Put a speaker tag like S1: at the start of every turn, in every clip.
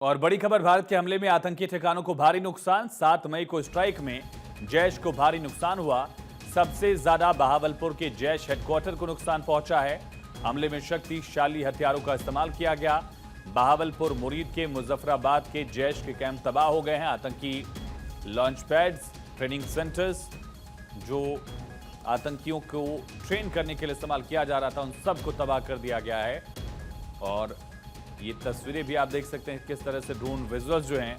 S1: और बड़ी खबर, भारत के हमले में आतंकी ठिकानों को भारी नुकसान। 7 मई को स्ट्राइक में जैश को भारी नुकसान हुआ। सबसे ज्यादा बहावलपुर के जैश हेडक्वार्टर को नुकसान पहुंचा है। हमले में शक्तिशाली हथियारों का इस्तेमाल किया गया। बहावलपुर मुरीद के मुजफ्फराबाद के जैश के कैंप तबाह हो गए हैं। आतंकी लॉन्च पैड्स, ट्रेनिंग सेंटर्स जो आतंकियों को ट्रेन करने के लिए इस्तेमाल किया जा रहा था, उन सबको तबाह कर दिया गया है। और ये तस्वीरें भी आप देख सकते हैं किस तरह से ड्रोन विजुअल्स जो हैं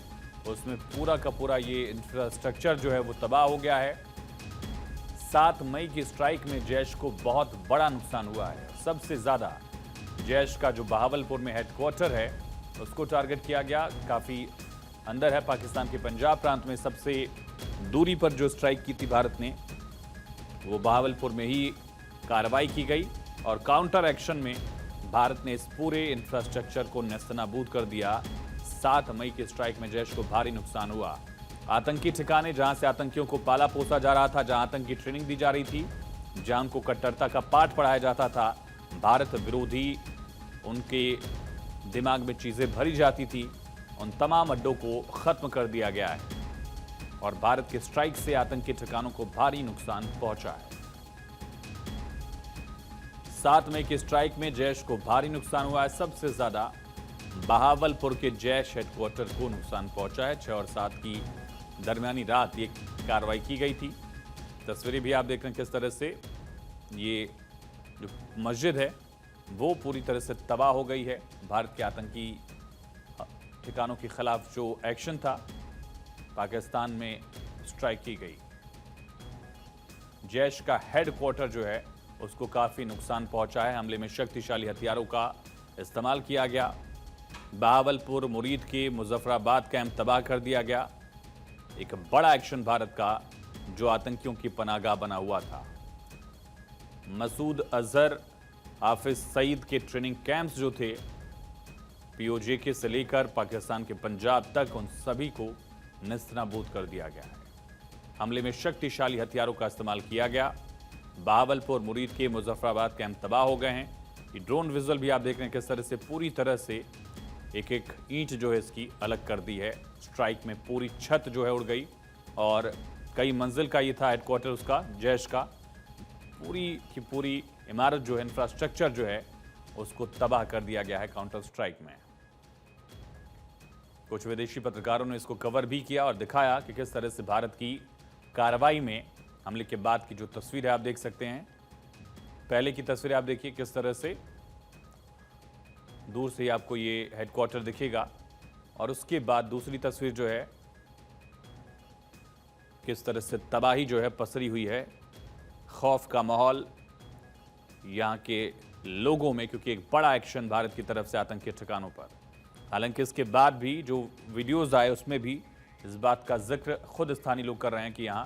S1: उसमें पूरा का पूरा ये इंफ्रास्ट्रक्चर जो है वो तबाह हो गया है। 7 मई की स्ट्राइक में जैश को बहुत बड़ा नुकसान हुआ है। सबसे ज्यादा जैश का जो बहावलपुर में हेडक्वार्टर है उसको टारगेट किया गया। काफी अंदर है पाकिस्तान के पंजाब प्रांत में। सबसे दूरी पर जो स्ट्राइक की थी भारत ने, वो बहावलपुर में ही कार्रवाई की गई और काउंटर एक्शन में भारत ने इस पूरे इंफ्रास्ट्रक्चर को नेस्तनाबूद कर दिया। 7 मई की स्ट्राइक में जैश को भारी नुकसान हुआ। आतंकी ठिकाने जहां से आतंकियों को पाला पोसा जा रहा था, जहां आतंकी ट्रेनिंग दी जा रही थी, जहां उनको कट्टरता का पाठ पढ़ाया जाता था, भारत विरोधी उनके दिमाग में चीजें भरी जाती थी, उन तमाम अड्डों को खत्म कर दिया गया है। और भारत के स्ट्राइक से आतंकी ठिकानों को भारी नुकसान पहुंचा है। 7 मई की स्ट्राइक में जैश को भारी नुकसान हुआ है। सबसे ज्यादा बहावलपुर के जैश हेडक्वार्टर को नुकसान पहुंचा है। 6 और 7 की दरमियानी रात ये कार्रवाई की गई थी। तस्वीरें भी आप देख रहे हैं किस तरह से ये जो मस्जिद है वो पूरी तरह से तबाह हो गई है। भारत के आतंकी ठिकानों के खिलाफ जो एक्शन था, पाकिस्तान में स्ट्राइक की गई। जैश का हेडक्वार्टर जो है उसको काफी नुकसान पहुंचा है। हमले में शक्तिशाली हथियारों का इस्तेमाल किया गया। बहावलपुर मुरीद के मुजफ्फराबाद कैंप तबाह कर दिया गया। एक बड़ा एक्शन भारत का जो आतंकियों की पनाहगाह बना हुआ था। मसूद अजहर, हाफिज सईद के ट्रेनिंग कैंप्स जो थे, पीओजेके से लेकर पाकिस्तान के पंजाब तक, उन सभी को नेस्तनाबूद कर दिया गया है। हमले में शक्तिशाली हथियारों का इस्तेमाल किया गया। बहावलपुर मुरीद के मुजफ्फराबाद कैंप तबाह हो गए हैं। ये ड्रोन विजुअल भी आप देख रहे हैं किस तरह से पूरी तरह से एक एक ईंट जो है इसकी अलग कर दी है। स्ट्राइक में पूरी छत जो है उड़ गई और कई मंजिल का ये था हेडक्वार्टर उसका, जैश का। पूरी की पूरी इमारत जो है, इंफ्रास्ट्रक्चर जो है, उसको तबाह कर दिया गया है काउंटर स्ट्राइक में। कुछ विदेशी पत्रकारों ने इसको कवर भी किया और दिखाया कि किस तरह से भारत की कार्रवाई में हमले के बाद की जो तस्वीर है आप देख सकते हैं। पहले की तस्वीर आप देखिए किस तरह से दूर से ही आपको ये हेडक्वार्टर दिखेगा और उसके बाद दूसरी तस्वीर जो है किस तरह से तबाही जो है पसरी हुई है। खौफ का माहौल यहाँ के लोगों में, क्योंकि एक बड़ा एक्शन भारत की तरफ से आतंकी ठिकानों पर। हालांकि इसके बाद भी जो वीडियोज आए उसमें भी इस बात का जिक्र खुद स्थानीय लोग कर रहे हैं कि यहाँ